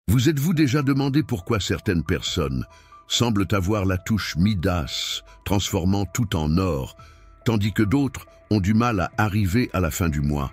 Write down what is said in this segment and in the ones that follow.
Vous êtes-vous déjà demandé pourquoi certaines personnes semblent avoir la touche Midas, transformant tout en or, tandis que d'autres ont du mal à arriver à la fin du mois?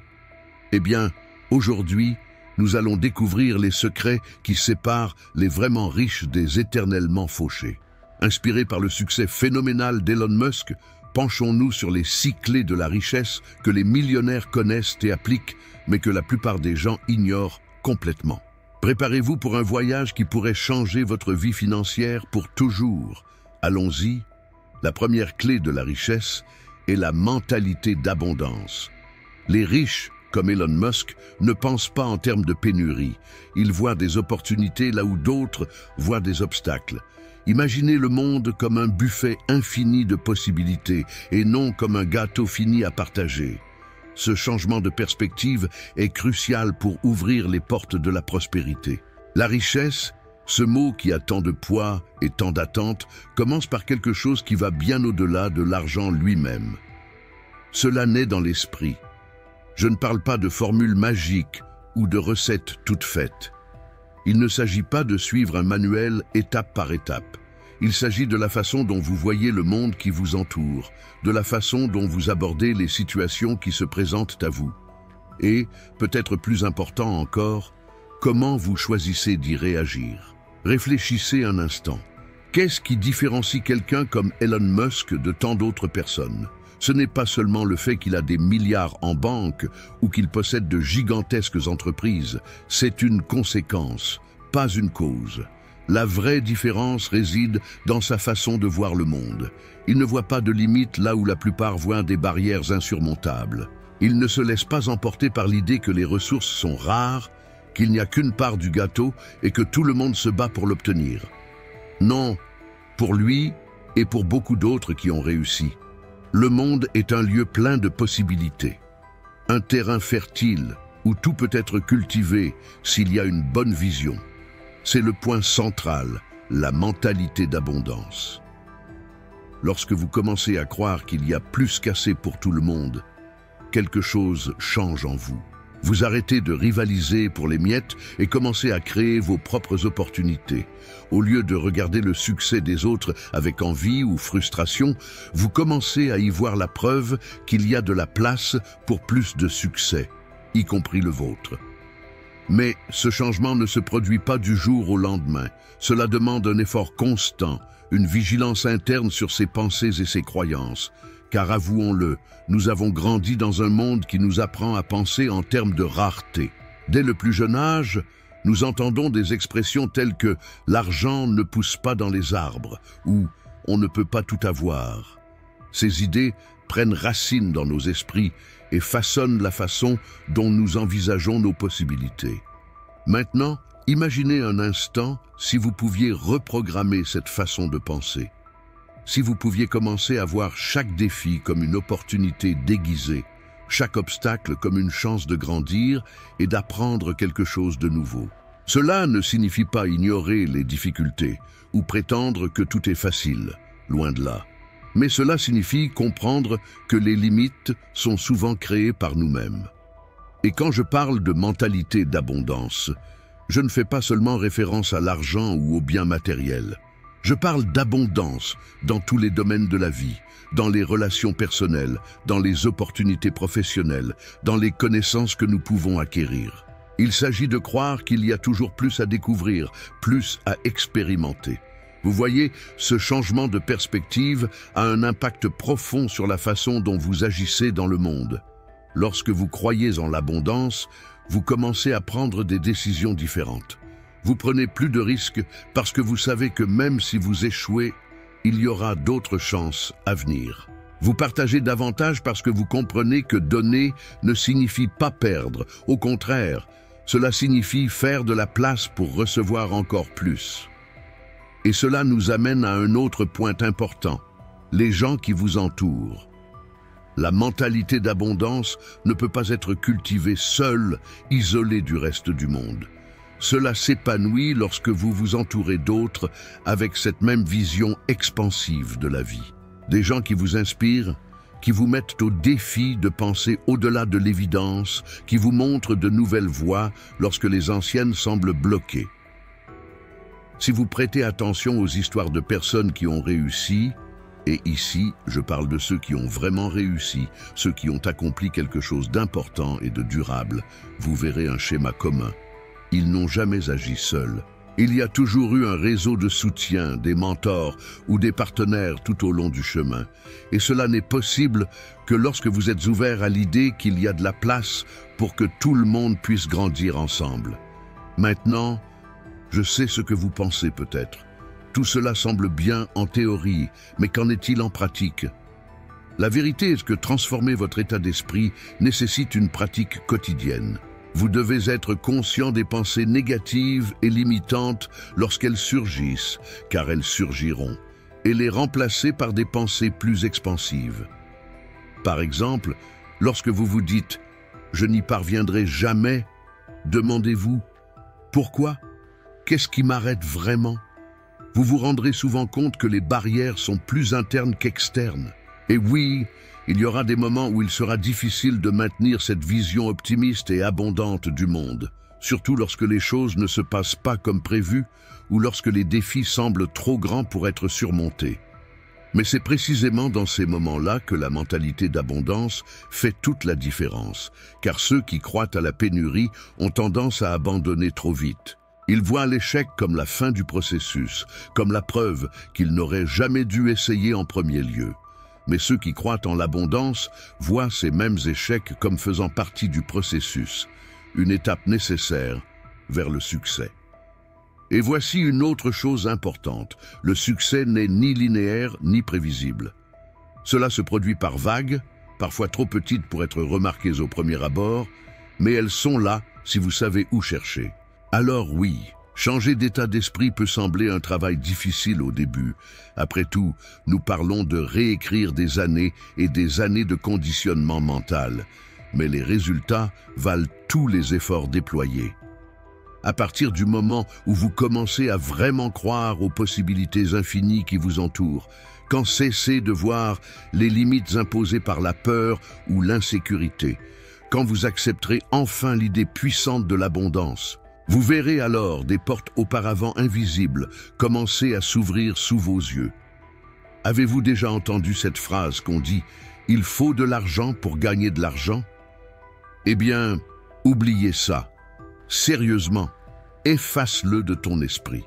Eh bien, aujourd'hui, nous allons découvrir les secrets qui séparent les vraiment riches des éternellement fauchés. Inspirés par le succès phénoménal d'Elon Musk, penchons-nous sur les 6 clés de la richesse que les millionnaires connaissent et appliquent, mais que la plupart des gens ignorent complètement. Préparez-vous pour un voyage qui pourrait changer votre vie financière pour toujours. Allons-y. La première clé de la richesse est la mentalité d'abondance. Les riches, comme Elon Musk, ne pensent pas en termes de pénurie. Ils voient des opportunités là où d'autres voient des obstacles. Imaginez le monde comme un buffet infini de possibilités et non comme un gâteau fini à partager. Ce changement de perspective est crucial pour ouvrir les portes de la prospérité. La richesse, ce mot qui a tant de poids et tant d'attentes, commence par quelque chose qui va bien au-delà de l'argent lui-même. Cela naît dans l'esprit. Je ne parle pas de formules magiques ou de recettes toutes faites. Il ne s'agit pas de suivre un manuel étape par étape. Il s'agit de la façon dont vous voyez le monde qui vous entoure, de la façon dont vous abordez les situations qui se présentent à vous. Et, peut-être plus important encore, comment vous choisissez d'y réagir. Réfléchissez un instant. Qu'est-ce qui différencie quelqu'un comme Elon Musk de tant d'autres personnes? Ce n'est pas seulement le fait qu'il a des milliards en banque ou qu'il possède de gigantesques entreprises, c'est une conséquence, pas une cause. La vraie différence réside dans sa façon de voir le monde. Il ne voit pas de limites là où la plupart voient des barrières insurmontables. Il ne se laisse pas emporter par l'idée que les ressources sont rares, qu'il n'y a qu'une part du gâteau et que tout le monde se bat pour l'obtenir. Non, pour lui et pour beaucoup d'autres qui ont réussi. Le monde est un lieu plein de possibilités. Un terrain fertile où tout peut être cultivé s'il y a une bonne vision. C'est le point central, la mentalité d'abondance. Lorsque vous commencez à croire qu'il y a plus qu'assez pour tout le monde, quelque chose change en vous. Vous arrêtez de rivaliser pour les miettes et commencez à créer vos propres opportunités. Au lieu de regarder le succès des autres avec envie ou frustration, vous commencez à y voir la preuve qu'il y a de la place pour plus de succès, y compris le vôtre. Mais ce changement ne se produit pas du jour au lendemain. Cela demande un effort constant, une vigilance interne sur ses pensées et ses croyances. Car avouons-le, nous avons grandi dans un monde qui nous apprend à penser en termes de rareté. Dès le plus jeune âge, nous entendons des expressions telles que « l'argent ne pousse pas dans les arbres » ou « on ne peut pas tout avoir ». Ces idées prennent racine dans nos esprits et façonnent la façon dont nous envisageons nos possibilités. Maintenant, imaginez un instant si vous pouviez reprogrammer cette façon de penser. Si vous pouviez commencer à voir chaque défi comme une opportunité déguisée, chaque obstacle comme une chance de grandir et d'apprendre quelque chose de nouveau. Cela ne signifie pas ignorer les difficultés ou prétendre que tout est facile, loin de là. Mais cela signifie comprendre que les limites sont souvent créées par nous-mêmes. Et quand je parle de mentalité d'abondance, je ne fais pas seulement référence à l'argent ou aux biens matériels. Je parle d'abondance dans tous les domaines de la vie, dans les relations personnelles, dans les opportunités professionnelles, dans les connaissances que nous pouvons acquérir. Il s'agit de croire qu'il y a toujours plus à découvrir, plus à expérimenter. Vous voyez, ce changement de perspective a un impact profond sur la façon dont vous agissez dans le monde. Lorsque vous croyez en l'abondance, vous commencez à prendre des décisions différentes. Vous prenez plus de risques parce que vous savez que même si vous échouez, il y aura d'autres chances à venir. Vous partagez davantage parce que vous comprenez que donner ne signifie pas perdre. Au contraire, cela signifie faire de la place pour recevoir encore plus. Et cela nous amène à un autre point important, les gens qui vous entourent. La mentalité d'abondance ne peut pas être cultivée seule, isolée du reste du monde. Cela s'épanouit lorsque vous vous entourez d'autres avec cette même vision expansive de la vie. Des gens qui vous inspirent, qui vous mettent au défi de penser au-delà de l'évidence, qui vous montrent de nouvelles voies lorsque les anciennes semblent bloquées. Si vous prêtez attention aux histoires de personnes qui ont réussi, et ici, je parle de ceux qui ont vraiment réussi, ceux qui ont accompli quelque chose d'important et de durable, vous verrez un schéma commun. Ils n'ont jamais agi seuls. Il y a toujours eu un réseau de soutien, des mentors ou des partenaires tout au long du chemin. Et cela n'est possible que lorsque vous êtes ouvert à l'idée qu'il y a de la place pour que tout le monde puisse grandir ensemble. Maintenant, je sais ce que vous pensez peut-être. Tout cela semble bien en théorie, mais qu'en est-il en pratique? La vérité est que transformer votre état d'esprit nécessite une pratique quotidienne. Vous devez être conscient des pensées négatives et limitantes lorsqu'elles surgissent, car elles surgiront, et les remplacer par des pensées plus expansives. Par exemple, lorsque vous vous dites « je n'y parviendrai jamais », demandez-vous « pourquoi ? Qu'est-ce qui m'arrête vraiment ?» Vous vous rendrez souvent compte que les barrières sont plus internes qu'externes. Et oui, il y aura des moments où il sera difficile de maintenir cette vision optimiste et abondante du monde, surtout lorsque les choses ne se passent pas comme prévu ou lorsque les défis semblent trop grands pour être surmontés. Mais c'est précisément dans ces moments-là que la mentalité d'abondance fait toute la différence, car ceux qui croient à la pénurie ont tendance à abandonner trop vite. Ils voient l'échec comme la fin du processus, comme la preuve qu'ils n'auraient jamais dû essayer en premier lieu. Mais ceux qui croient en l'abondance voient ces mêmes échecs comme faisant partie du processus, une étape nécessaire vers le succès. Et voici une autre chose importante, le succès n'est ni linéaire ni prévisible. Cela se produit par vagues, parfois trop petites pour être remarquées au premier abord, mais elles sont là si vous savez où chercher. Alors oui, changer d'état d'esprit peut sembler un travail difficile au début. Après tout, nous parlons de réécrire des années et des années de conditionnement mental. Mais les résultats valent tous les efforts déployés. À partir du moment où vous commencez à vraiment croire aux possibilités infinies qui vous entourent, quand cessez de voir les limites imposées par la peur ou l'insécurité, quand vous accepterez enfin l'idée puissante de l'abondance, vous verrez alors des portes auparavant invisibles commencer à s'ouvrir sous vos yeux. Avez-vous déjà entendu cette phrase qu'on dit « il faut de l'argent pour gagner de l'argent » Eh bien, oubliez ça. Sérieusement, efface-le de ton esprit.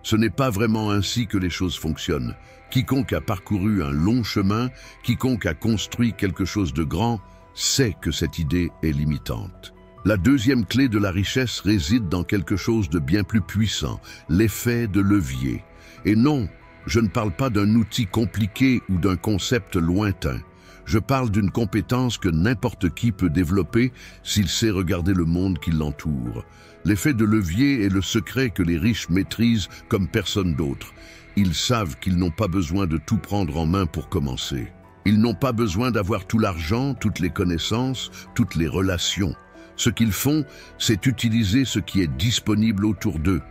Ce n'est pas vraiment ainsi que les choses fonctionnent. Quiconque a parcouru un long chemin, quiconque a construit quelque chose de grand, sait que cette idée est limitante. La deuxième clé de la richesse réside dans quelque chose de bien plus puissant, l'effet de levier. Et non, je ne parle pas d'un outil compliqué ou d'un concept lointain. Je parle d'une compétence que n'importe qui peut développer s'il sait regarder le monde qui l'entoure. L'effet de levier est le secret que les riches maîtrisent comme personne d'autre. Ils savent qu'ils n'ont pas besoin de tout prendre en main pour commencer. Ils n'ont pas besoin d'avoir tout l'argent, toutes les connaissances, toutes les relations. Ce qu'ils font, c'est utiliser ce qui est disponible autour d'eux,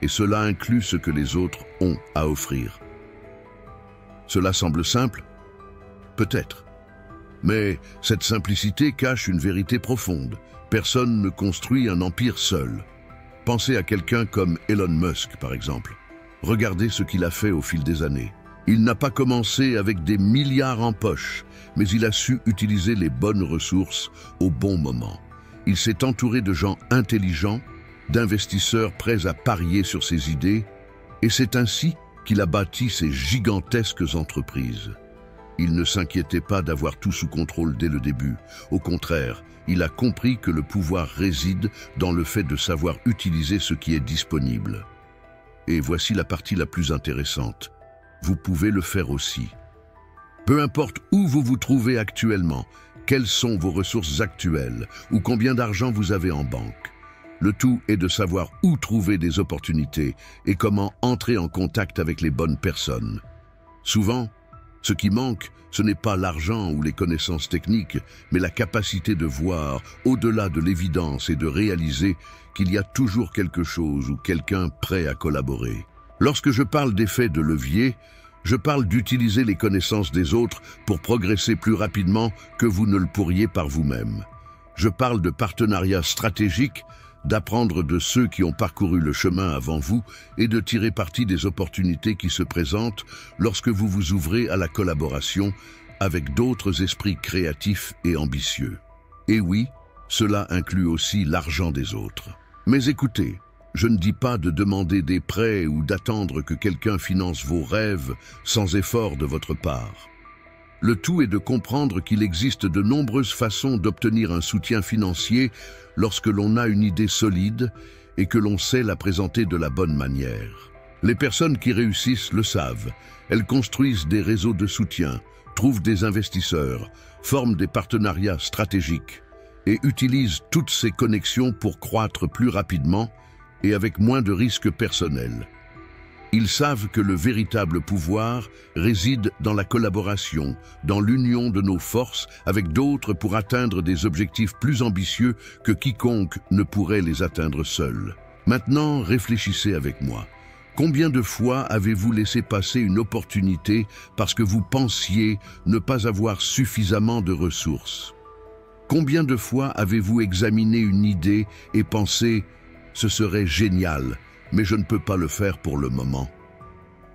et cela inclut ce que les autres ont à offrir. Cela semble simple? Peut-être. Mais cette simplicité cache une vérité profonde. Personne ne construit un empire seul. Pensez à quelqu'un comme Elon Musk, par exemple. Regardez ce qu'il a fait au fil des années. Il n'a pas commencé avec des milliards en poche, mais il a su utiliser les bonnes ressources au bon moment. Il s'est entouré de gens intelligents, d'investisseurs prêts à parier sur ses idées, et c'est ainsi qu'il a bâti ces gigantesques entreprises. Il ne s'inquiétait pas d'avoir tout sous contrôle dès le début. Au contraire, il a compris que le pouvoir réside dans le fait de savoir utiliser ce qui est disponible. Et voici la partie la plus intéressante. Vous pouvez le faire aussi. Peu importe où vous vous trouvez actuellement, quelles sont vos ressources actuelles ou combien d'argent vous avez en banque. Le tout est de savoir où trouver des opportunités et comment entrer en contact avec les bonnes personnes. Souvent, ce qui manque, ce n'est pas l'argent ou les connaissances techniques, mais la capacité de voir au-delà de l'évidence et de réaliser qu'il y a toujours quelque chose ou quelqu'un prêt à collaborer. Lorsque je parle d'effet de levier, je parle d'utiliser les connaissances des autres pour progresser plus rapidement que vous ne le pourriez par vous-même. Je parle de partenariats stratégiques d'apprendre de ceux qui ont parcouru le chemin avant vous et de tirer parti des opportunités qui se présentent lorsque vous vous ouvrez à la collaboration avec d'autres esprits créatifs et ambitieux. Et oui, cela inclut aussi l'argent des autres. Mais écoutez, je ne dis pas de demander des prêts ou d'attendre que quelqu'un finance vos rêves sans effort de votre part. Le tout est de comprendre qu'il existe de nombreuses façons d'obtenir un soutien financier lorsque l'on a une idée solide et que l'on sait la présenter de la bonne manière. Les personnes qui réussissent le savent. Elles construisent des réseaux de soutien, trouvent des investisseurs, forment des partenariats stratégiques et utilisent toutes ces connexions pour croître plus rapidement et avec moins de risques personnels. Ils savent que le véritable pouvoir réside dans la collaboration, dans l'union de nos forces avec d'autres pour atteindre des objectifs plus ambitieux que quiconque ne pourrait les atteindre seul. Maintenant, réfléchissez avec moi. Combien de fois avez-vous laissé passer une opportunité parce que vous pensiez ne pas avoir suffisamment de ressources? Combien de fois avez-vous examiné une idée et pensé « ce serait génial », mais je ne peux pas le faire pour le moment?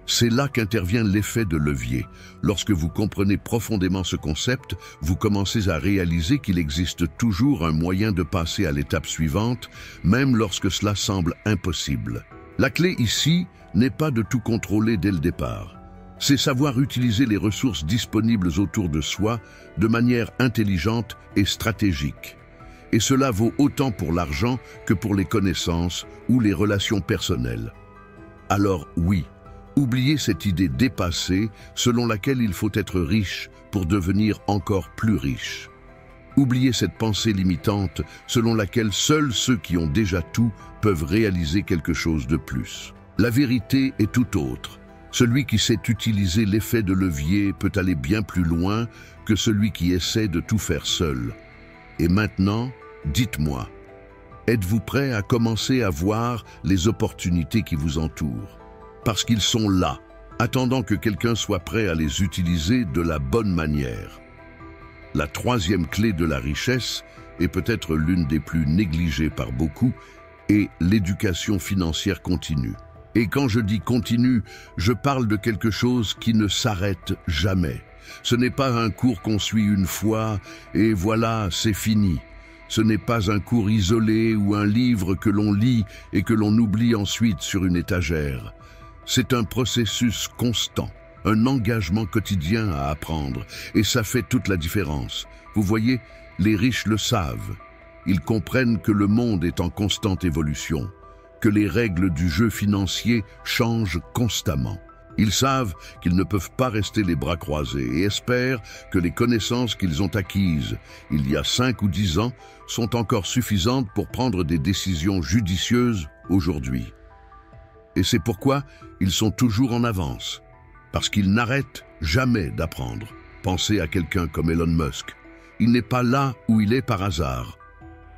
C'est là qu'intervient l'effet de levier. Lorsque vous comprenez profondément ce concept, vous commencez à réaliser qu'il existe toujours un moyen de passer à l'étape suivante, même lorsque cela semble impossible. La clé ici n'est pas de tout contrôler dès le départ. C'est savoir utiliser les ressources disponibles autour de soi de manière intelligente et stratégique. Et cela vaut autant pour l'argent que pour les connaissances ou les relations personnelles. Alors oui, oubliez cette idée dépassée selon laquelle il faut être riche pour devenir encore plus riche. Oubliez cette pensée limitante selon laquelle seuls ceux qui ont déjà tout peuvent réaliser quelque chose de plus. La vérité est tout autre. Celui qui sait utiliser l'effet de levier peut aller bien plus loin que celui qui essaie de tout faire seul. Et maintenant, dites-moi, êtes-vous prêt à commencer à voir les opportunités qui vous entourent? Parce qu'ils sont là, attendant que quelqu'un soit prêt à les utiliser de la bonne manière. La troisième clé de la richesse, est peut-être l'une des plus négligées par beaucoup, est l'éducation financière continue. Et quand je dis continue, je parle de quelque chose qui ne s'arrête jamais. Ce n'est pas un cours qu'on suit une fois et voilà, c'est fini. Ce n'est pas un cours isolé ou un livre que l'on lit et que l'on oublie ensuite sur une étagère. C'est un processus constant, un engagement quotidien à apprendre et ça fait toute la différence. Vous voyez, les riches le savent. Ils comprennent que le monde est en constante évolution, que les règles du jeu financier changent constamment. Ils savent qu'ils ne peuvent pas rester les bras croisés et espèrent que les connaissances qu'ils ont acquises il y a 5 ou 10 ans sont encore suffisantes pour prendre des décisions judicieuses aujourd'hui. Et c'est pourquoi ils sont toujours en avance, parce qu'ils n'arrêtent jamais d'apprendre. Pensez à quelqu'un comme Elon Musk. Il n'est pas là où il est par hasard.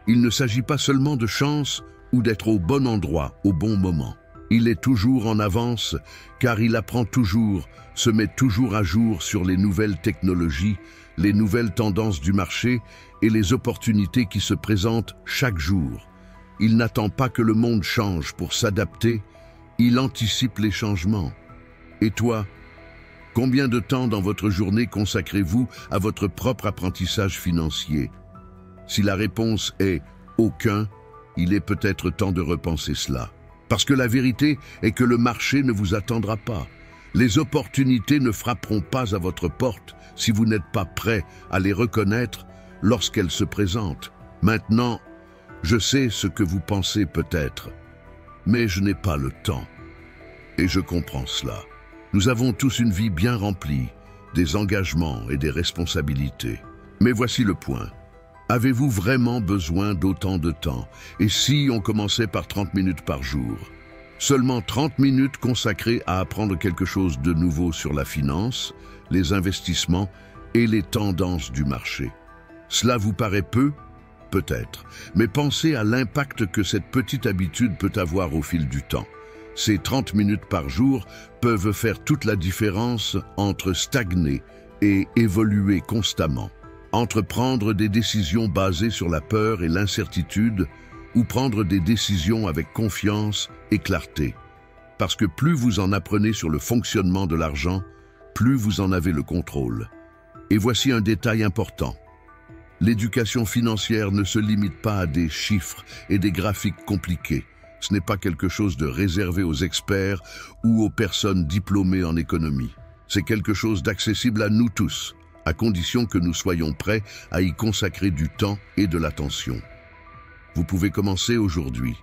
Il ne s'agit pas seulement de chance ou d'être au bon endroit au bon moment. Il est toujours en avance car il apprend toujours, se met toujours à jour sur les nouvelles technologies, les nouvelles tendances du marché et les opportunités qui se présentent chaque jour. Il n'attend pas que le monde change pour s'adapter, il anticipe les changements. Et toi, combien de temps dans votre journée consacrez-vous à votre propre apprentissage financier? Si la réponse est « aucun », il est peut-être temps de repenser cela. Parce que la vérité est que le marché ne vous attendra pas. Les opportunités ne frapperont pas à votre porte si vous n'êtes pas prêt à les reconnaître lorsqu'elles se présentent. Maintenant, je sais ce que vous pensez peut-être, mais je n'ai pas le temps. Et je comprends cela. Nous avons tous une vie bien remplie, des engagements et des responsabilités. Mais voici le point. Avez-vous vraiment besoin d'autant de temps? Et si on commençait par 30 minutes par jour? Seulement 30 minutes consacrées à apprendre quelque chose de nouveau sur la finance, les investissements et les tendances du marché. Cela vous paraît peu? Peut-être. Mais pensez à l'impact que cette petite habitude peut avoir au fil du temps. Ces 30 minutes par jour peuvent faire toute la différence entre stagner et évoluer constamment. Entre prendre des décisions basées sur la peur et l'incertitude ou prendre des décisions avec confiance et clarté. Parce que plus vous en apprenez sur le fonctionnement de l'argent, plus vous en avez le contrôle. Et voici un détail important. L'éducation financière ne se limite pas à des chiffres et des graphiques compliqués. Ce n'est pas quelque chose de réservé aux experts ou aux personnes diplômées en économie. C'est quelque chose d'accessible à nous tous, à condition que nous soyons prêts à y consacrer du temps et de l'attention. Vous pouvez commencer aujourd'hui.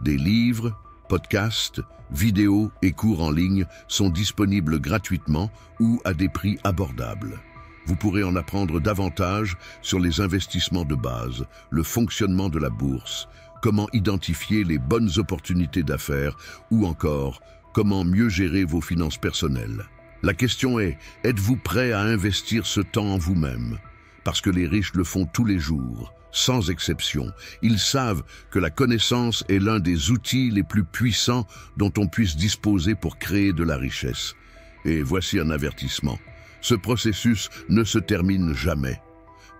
Des livres, podcasts, vidéos et cours en ligne sont disponibles gratuitement ou à des prix abordables. Vous pourrez en apprendre davantage sur les investissements de base, le fonctionnement de la bourse, comment identifier les bonnes opportunités d'affaires ou encore comment mieux gérer vos finances personnelles. La question est, êtes-vous prêt à investir ce temps en vous-même? Parce que les riches le font tous les jours, sans exception. Ils savent que la connaissance est l'un des outils les plus puissants dont on puisse disposer pour créer de la richesse. Et voici un avertissement. Ce processus ne se termine jamais.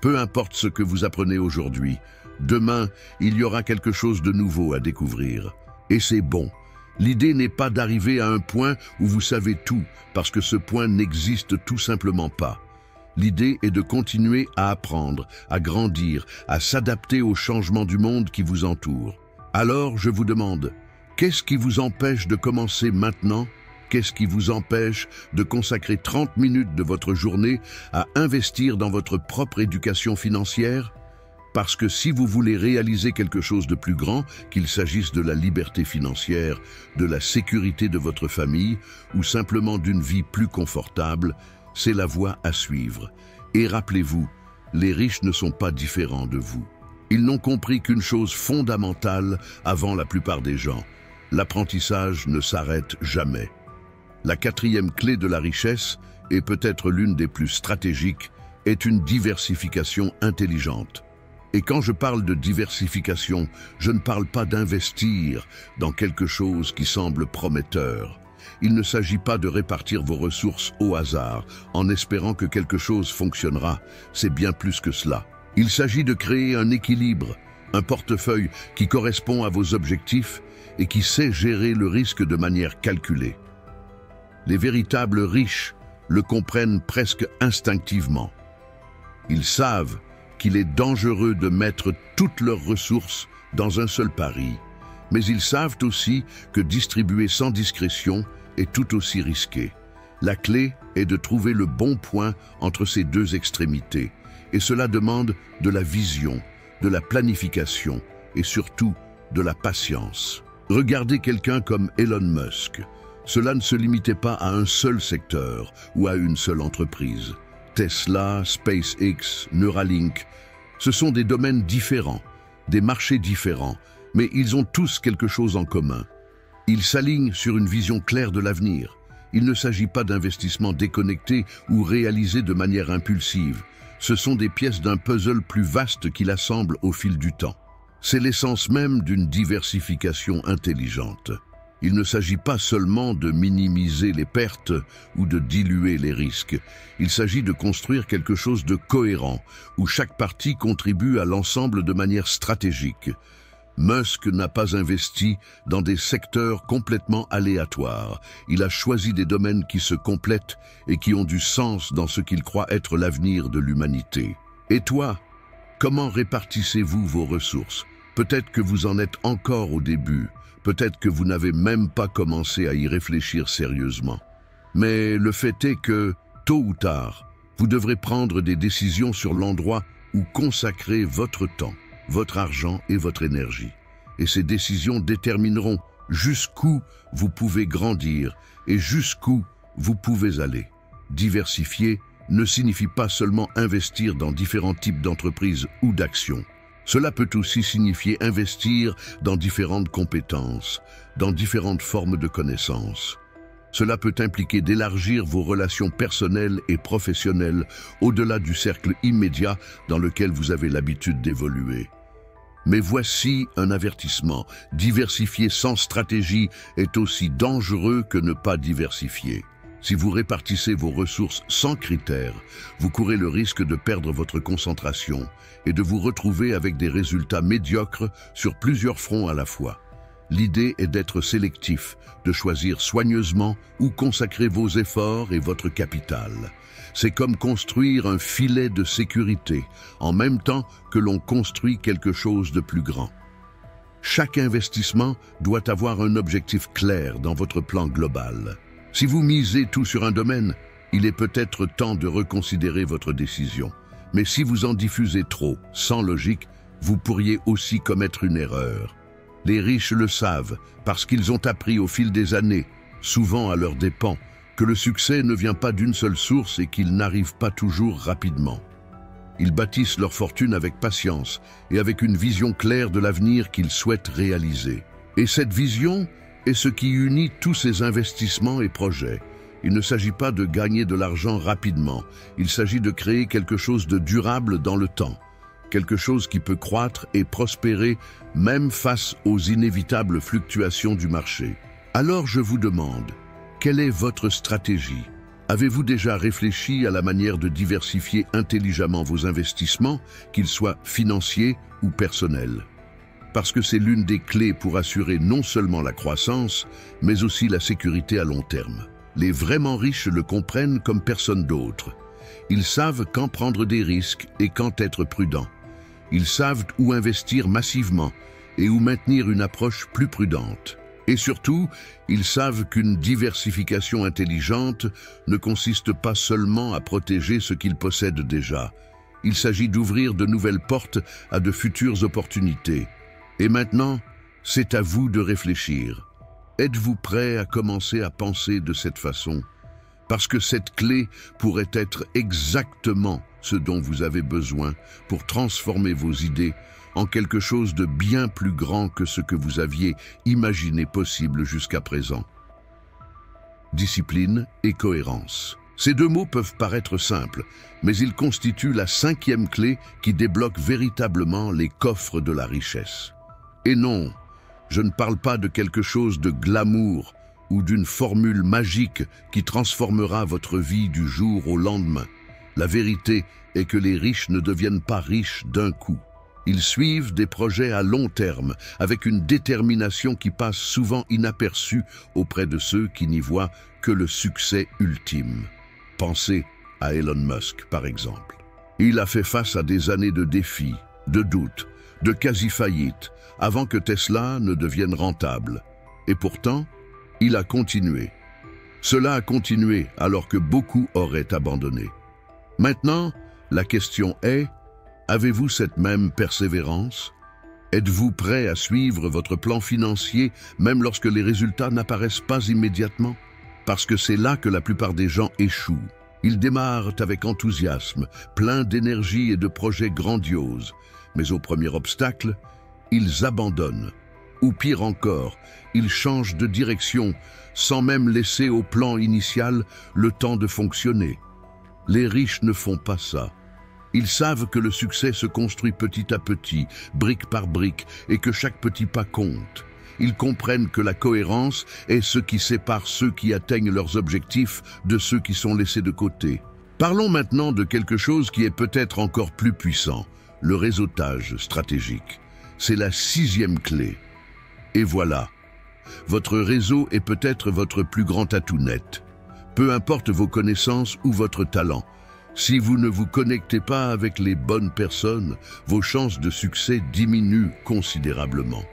Peu importe ce que vous apprenez aujourd'hui, demain, il y aura quelque chose de nouveau à découvrir. Et c'est bon. L'idée n'est pas d'arriver à un point où vous savez tout, parce que ce point n'existe tout simplement pas. L'idée est de continuer à apprendre, à grandir, à s'adapter aux changements du monde qui vous entoure. Alors, je vous demande, qu'est-ce qui vous empêche de commencer maintenant ? Qu'est-ce qui vous empêche de consacrer 30 minutes de votre journée à investir dans votre propre éducation financière? Parce que si vous voulez réaliser quelque chose de plus grand, qu'il s'agisse de la liberté financière, de la sécurité de votre famille ou simplement d'une vie plus confortable, c'est la voie à suivre. Et rappelez-vous, les riches ne sont pas différents de vous. Ils n'ont compris qu'une chose fondamentale avant la plupart des gens. L'apprentissage ne s'arrête jamais. La quatrième clé de la richesse, et peut-être l'une des plus stratégiques, est une diversification intelligente. Et quand je parle de diversification, je ne parle pas d'investir dans quelque chose qui semble prometteur. Il ne s'agit pas de répartir vos ressources au hasard, en espérant que quelque chose fonctionnera. C'est bien plus que cela. Il s'agit de créer un équilibre, un portefeuille qui correspond à vos objectifs et qui sait gérer le risque de manière calculée. Les véritables riches le comprennent presque instinctivement. Ils savent qu'il est dangereux de mettre toutes leurs ressources dans un seul pari, mais ils savent aussi que distribuer sans discrétion est tout aussi risqué. La clé est de trouver le bon point entre ces deux extrémités, et cela demande de la vision, de la planification et surtout de la patience. Regardez quelqu'un comme Elon Musk. Cela ne se limitait pas à un seul secteur ou à une seule entreprise. Tesla, SpaceX, Neuralink, ce sont des domaines différents, des marchés différents, mais ils ont tous quelque chose en commun. Ils s'alignent sur une vision claire de l'avenir. Il ne s'agit pas d'investissements déconnectés ou réalisés de manière impulsive. Ce sont des pièces d'un puzzle plus vaste qu'il assemble au fil du temps. C'est l'essence même d'une diversification intelligente. Il ne s'agit pas seulement de minimiser les pertes ou de diluer les risques. Il s'agit de construire quelque chose de cohérent, où chaque partie contribue à l'ensemble de manière stratégique. Musk n'a pas investi dans des secteurs complètement aléatoires. Il a choisi des domaines qui se complètent et qui ont du sens dans ce qu'il croit être l'avenir de l'humanité. Et toi, comment répartissez-vous vos ressources? Peut-être que vous en êtes encore au début. Peut-être que vous n'avez même pas commencé à y réfléchir sérieusement. Mais le fait est que, tôt ou tard, vous devrez prendre des décisions sur l'endroit où consacrer votre temps, votre argent et votre énergie. Et ces décisions détermineront jusqu'où vous pouvez grandir et jusqu'où vous pouvez aller. Diversifier ne signifie pas seulement investir dans différents types d'entreprises ou d'actions. Cela peut aussi signifier investir dans différentes compétences, dans différentes formes de connaissances. Cela peut impliquer d'élargir vos relations personnelles et professionnelles au-delà du cercle immédiat dans lequel vous avez l'habitude d'évoluer. Mais voici un avertissement. Diversifier sans stratégie est aussi dangereux que ne pas diversifier. Si vous répartissez vos ressources sans critères, vous courez le risque de perdre votre concentration et de vous retrouver avec des résultats médiocres sur plusieurs fronts à la fois. L'idée est d'être sélectif, de choisir soigneusement où consacrer vos efforts et votre capital. C'est comme construire un filet de sécurité, en même temps que l'on construit quelque chose de plus grand. Chaque investissement doit avoir un objectif clair dans votre plan global. Si vous misez tout sur un domaine, il est peut-être temps de reconsidérer votre décision. Mais si vous en diffusez trop, sans logique, vous pourriez aussi commettre une erreur. Les riches le savent parce qu'ils ont appris au fil des années, souvent à leurs dépens, que le succès ne vient pas d'une seule source et qu'il n'arrive pas toujours rapidement. Ils bâtissent leur fortune avec patience et avec une vision claire de l'avenir qu'ils souhaitent réaliser. Et cette vision est ce qui unit tous ces investissements et projets. Il ne s'agit pas de gagner de l'argent rapidement, il s'agit de créer quelque chose de durable dans le temps. Quelque chose qui peut croître et prospérer même face aux inévitables fluctuations du marché. Alors je vous demande, quelle est votre stratégie? Avez-vous déjà réfléchi à la manière de diversifier intelligemment vos investissements, qu'ils soient financiers ou personnels? Parce que c'est l'une des clés pour assurer non seulement la croissance, mais aussi la sécurité à long terme. Les vraiment riches le comprennent comme personne d'autre. Ils savent quand prendre des risques et quand être prudents. Ils savent où investir massivement et où maintenir une approche plus prudente. Et surtout, ils savent qu'une diversification intelligente ne consiste pas seulement à protéger ce qu'ils possèdent déjà. Il s'agit d'ouvrir de nouvelles portes à de futures opportunités. Et maintenant, c'est à vous de réfléchir. Êtes-vous prêt à commencer à penser de cette façon? Parce que cette clé pourrait être exactement ce dont vous avez besoin pour transformer vos idées en quelque chose de bien plus grand que ce que vous aviez imaginé possible jusqu'à présent. Discipline et cohérence. Ces deux mots peuvent paraître simples, mais ils constituent la 5e clé qui débloque véritablement les coffres de la richesse. Et non, je ne parle pas de quelque chose de glamour ou d'une formule magique qui transformera votre vie du jour au lendemain. La vérité est que les riches ne deviennent pas riches d'un coup. Ils suivent des projets à long terme, avec une détermination qui passe souvent inaperçue auprès de ceux qui n'y voient que le succès ultime. Pensez à Elon Musk, par exemple. Il a fait face à des années de défis, de doutes, de quasi-faillite, avant que Tesla ne devienne rentable. Et pourtant, il a continué. Cela a continué alors que beaucoup auraient abandonné. Maintenant, la question est, avez-vous cette même persévérance? Êtes-vous prêt à suivre votre plan financier même lorsque les résultats n'apparaissent pas immédiatement? Parce que c'est là que la plupart des gens échouent. Ils démarrent avec enthousiasme, pleins d'énergie et de projets grandioses. Mais au premier obstacle, ils abandonnent. Ou pire encore, ils changent de direction sans même laisser au plan initial le temps de fonctionner. Les riches ne font pas ça. Ils savent que le succès se construit petit à petit, brique par brique, et que chaque petit pas compte. Ils comprennent que la cohérence est ce qui sépare ceux qui atteignent leurs objectifs de ceux qui sont laissés de côté. Parlons maintenant de quelque chose qui est peut-être encore plus puissant, le réseautage stratégique. C'est la 6e clé. Et voilà, votre réseau est peut-être votre plus grand atout net. Peu importe vos connaissances ou votre talent, si vous ne vous connectez pas avec les bonnes personnes, vos chances de succès diminuent considérablement.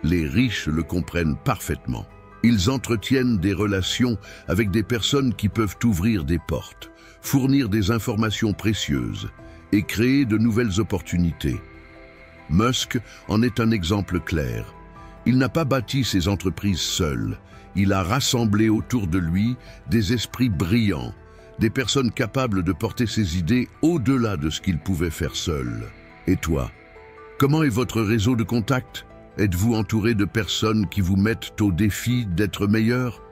Les riches le comprennent parfaitement. Ils entretiennent des relations avec des personnes qui peuvent ouvrir des portes, fournir des informations précieuses et créer de nouvelles opportunités. Musk en est un exemple clair. Il n'a pas bâti ses entreprises seul. Il a rassemblé autour de lui des esprits brillants, des personnes capables de porter ses idées au-delà de ce qu'il pouvait faire seul. Et toi, comment est votre réseau de contacts? Êtes-vous entouré de personnes qui vous mettent au défi d'être meilleur?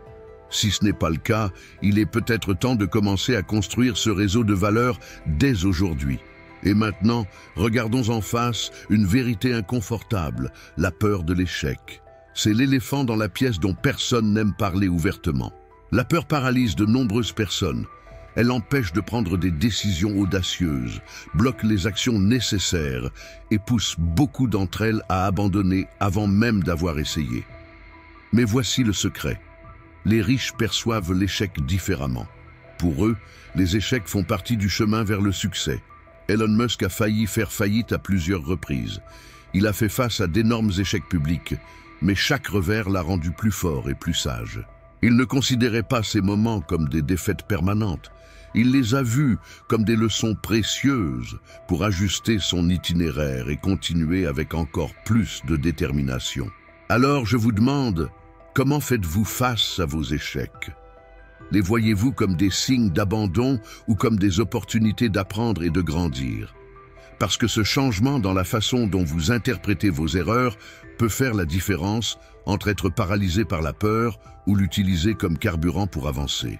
Si ce n'est pas le cas, il est peut-être temps de commencer à construire ce réseau de valeur dès aujourd'hui. Et maintenant, regardons en face une vérité inconfortable, la peur de l'échec. C'est l'éléphant dans la pièce dont personne n'aime parler ouvertement. La peur paralyse de nombreuses personnes. Elle empêche de prendre des décisions audacieuses, bloque les actions nécessaires et pousse beaucoup d'entre elles à abandonner avant même d'avoir essayé. Mais voici le secret. Les riches perçoivent l'échec différemment. Pour eux, les échecs font partie du chemin vers le succès. Elon Musk a failli faire faillite à plusieurs reprises. Il a fait face à d'énormes échecs publics, mais chaque revers l'a rendu plus fort et plus sage. Il ne considérait pas ces moments comme des défaites permanentes. Il les a vus comme des leçons précieuses pour ajuster son itinéraire et continuer avec encore plus de détermination. Alors je vous demande, comment faites-vous face à vos échecs? Les voyez-vous comme des signes d'abandon ou comme des opportunités d'apprendre et de grandir? Parce que ce changement dans la façon dont vous interprétez vos erreurs peut faire la différence entre être paralysé par la peur ou l'utiliser comme carburant pour avancer.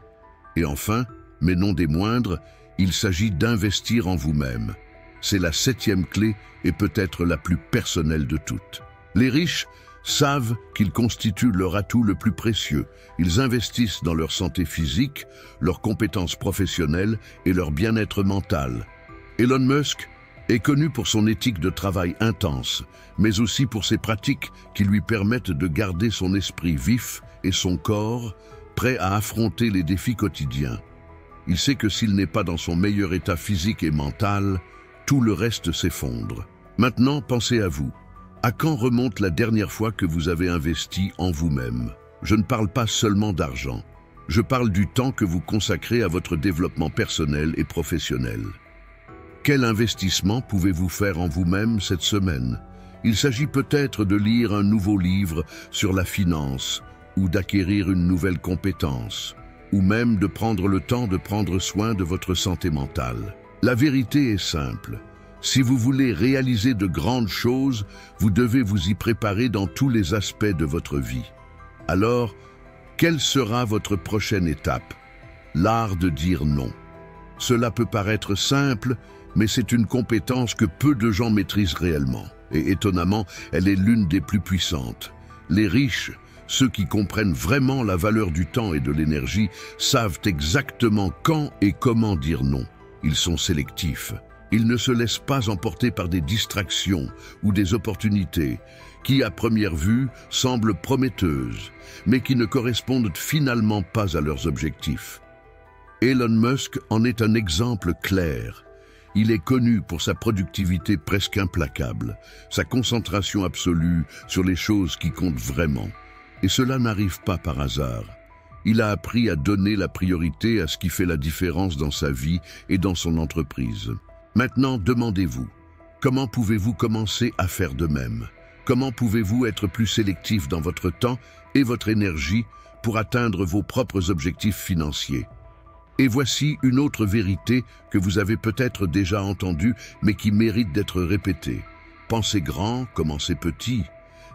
Et enfin, mais non des moindres, il s'agit d'investir en vous-même. C'est la 7e clé et peut-être la plus personnelle de toutes. Les riches savent qu'ils constituent leur atout le plus précieux. Ils investissent dans leur santé physique, leurs compétences professionnelles et leur bien-être mental. Elon Musk est connu pour son éthique de travail intense, mais aussi pour ses pratiques qui lui permettent de garder son esprit vif et son corps prêt à affronter les défis quotidiens. Il sait que s'il n'est pas dans son meilleur état physique et mental, tout le reste s'effondre. Maintenant, pensez à vous. À quand remonte la dernière fois que vous avez investi en vous-même? Je ne parle pas seulement d'argent. Je parle du temps que vous consacrez à votre développement personnel et professionnel. Quel investissement pouvez-vous faire en vous-même cette semaine? Il s'agit peut-être de lire un nouveau livre sur la finance ou d'acquérir une nouvelle compétence, ou même de prendre le temps de prendre soin de votre santé mentale. La vérité est simple. Si vous voulez réaliser de grandes choses, vous devez vous y préparer dans tous les aspects de votre vie. Alors, quelle sera votre prochaine étape? L'art de dire non. Cela peut paraître simple, mais c'est une compétence que peu de gens maîtrisent réellement. Et étonnamment, elle est l'une des plus puissantes. Les riches, ceux qui comprennent vraiment la valeur du temps et de l'énergie, savent exactement quand et comment dire non. Ils sont sélectifs. Ils ne se laissent pas emporter par des distractions ou des opportunités qui, à première vue, semblent prometteuses, mais qui ne correspondent finalement pas à leurs objectifs. Elon Musk en est un exemple clair. Il est connu pour sa productivité presque implacable, sa concentration absolue sur les choses qui comptent vraiment. Et cela n'arrive pas par hasard. Il a appris à donner la priorité à ce qui fait la différence dans sa vie et dans son entreprise. Maintenant, demandez-vous, comment pouvez-vous commencer à faire de même? Comment pouvez-vous être plus sélectif dans votre temps et votre énergie pour atteindre vos propres objectifs financiers? Et voici une autre vérité que vous avez peut-être déjà entendue, mais qui mérite d'être répétée. Pensez grand, commencez petit.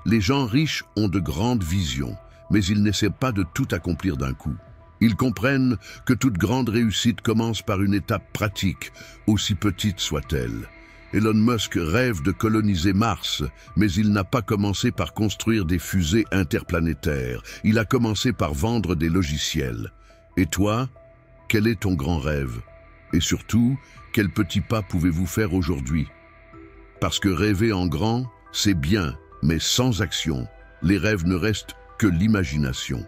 Les gens riches ont de grandes visions, mais ils n'essaient pas de tout accomplir d'un coup. Ils comprennent que toute grande réussite commence par une étape pratique, aussi petite soit-elle. Elon Musk rêve de coloniser Mars, mais il n'a pas commencé par construire des fusées interplanétaires. Il a commencé par vendre des logiciels. Et toi, quel est ton grand rêve? Et surtout, quel petit pas pouvez-vous faire aujourd'hui? Parce que rêver en grand, c'est bien, mais sans action, les rêves ne restent que l'imagination.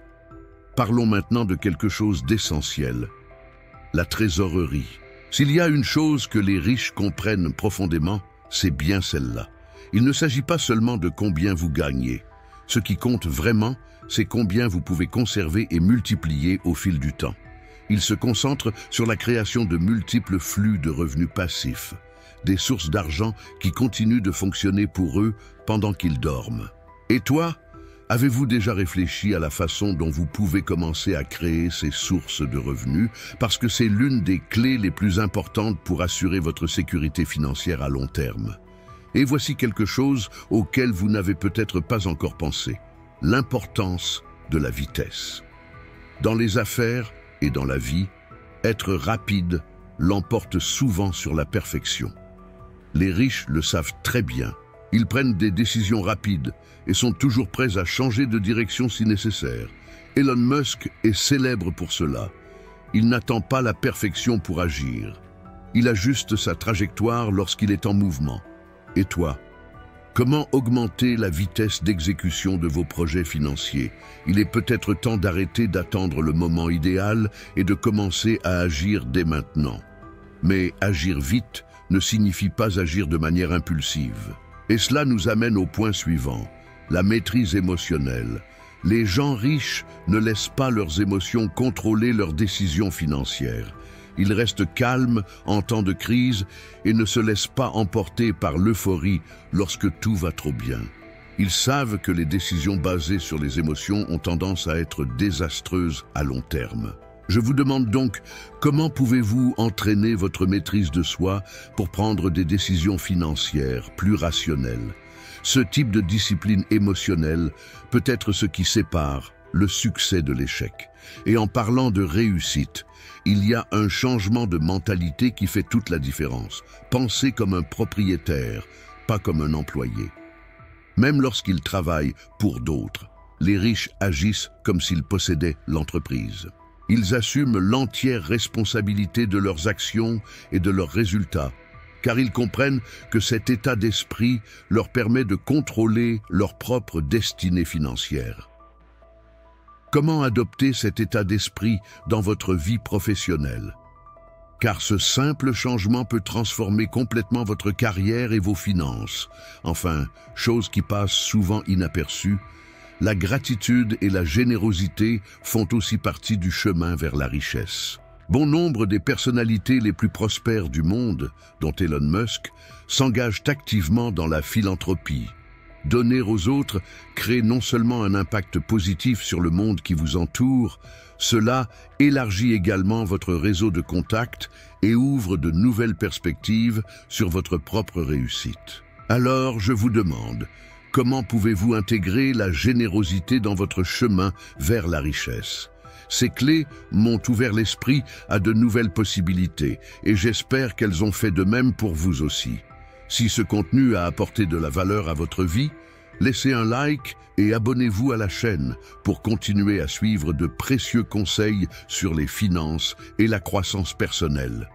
Parlons maintenant de quelque chose d'essentiel, la trésorerie. S'il y a une chose que les riches comprennent profondément, c'est bien celle-là. Il ne s'agit pas seulement de combien vous gagnez. Ce qui compte vraiment, c'est combien vous pouvez conserver et multiplier au fil du temps. Ils se concentrent sur la création de multiples flux de revenus passifs, des sources d'argent qui continuent de fonctionner pour eux pendant qu'ils dorment. Et toi, avez-vous déjà réfléchi à la façon dont vous pouvez commencer à créer ces sources de revenus? Parce que c'est l'une des clés les plus importantes pour assurer votre sécurité financière à long terme. Et voici quelque chose auquel vous n'avez peut-être pas encore pensé. L'importance de la vitesse. Dans les affaires et dans la vie, être rapide l'emporte souvent sur la perfection. Les riches le savent très bien. Ils prennent des décisions rapides et sont toujours prêts à changer de direction si nécessaire. Elon Musk est célèbre pour cela. Il n'attend pas la perfection pour agir. Il ajuste sa trajectoire lorsqu'il est en mouvement. Et toi? Comment augmenter la vitesse d'exécution de vos projets financiers? Il est peut-être temps d'arrêter d'attendre le moment idéal et de commencer à agir dès maintenant. Mais agir vite ne signifie pas agir de manière impulsive. Et cela nous amène au point suivant, la maîtrise émotionnelle. Les gens riches ne laissent pas leurs émotions contrôler leurs décisions financières. Ils restent calmes en temps de crise et ne se laissent pas emporter par l'euphorie lorsque tout va trop bien. Ils savent que les décisions basées sur les émotions ont tendance à être désastreuses à long terme. Je vous demande donc, comment pouvez-vous entraîner votre maîtrise de soi pour prendre des décisions financières plus rationnelles? Ce type de discipline émotionnelle peut être ce qui sépare le succès de l'échec. Et en parlant de réussite, il y a un changement de mentalité qui fait toute la différence. Pensez comme un propriétaire, pas comme un employé. Même lorsqu'ils travaillent pour d'autres, les riches agissent comme s'ils possédaient l'entreprise. Ils assument l'entière responsabilité de leurs actions et de leurs résultats, car ils comprennent que cet état d'esprit leur permet de contrôler leur propre destinée financière. Comment adopter cet état d'esprit dans votre vie professionnelle? Car ce simple changement peut transformer complètement votre carrière et vos finances. Enfin, chose qui passe souvent inaperçue, la gratitude et la générosité font aussi partie du chemin vers la richesse. Bon nombre des personnalités les plus prospères du monde, dont Elon Musk, s'engagent activement dans la philanthropie. Donner aux autres crée non seulement un impact positif sur le monde qui vous entoure, cela élargit également votre réseau de contacts et ouvre de nouvelles perspectives sur votre propre réussite. Alors, je vous demande, comment pouvez-vous intégrer la générosité dans votre chemin vers la richesse? Ces clés m'ont ouvert l'esprit à de nouvelles possibilités et j'espère qu'elles ont fait de même pour vous aussi. Si ce contenu a apporté de la valeur à votre vie, laissez un like et abonnez-vous à la chaîne pour continuer à suivre de précieux conseils sur les finances et la croissance personnelle.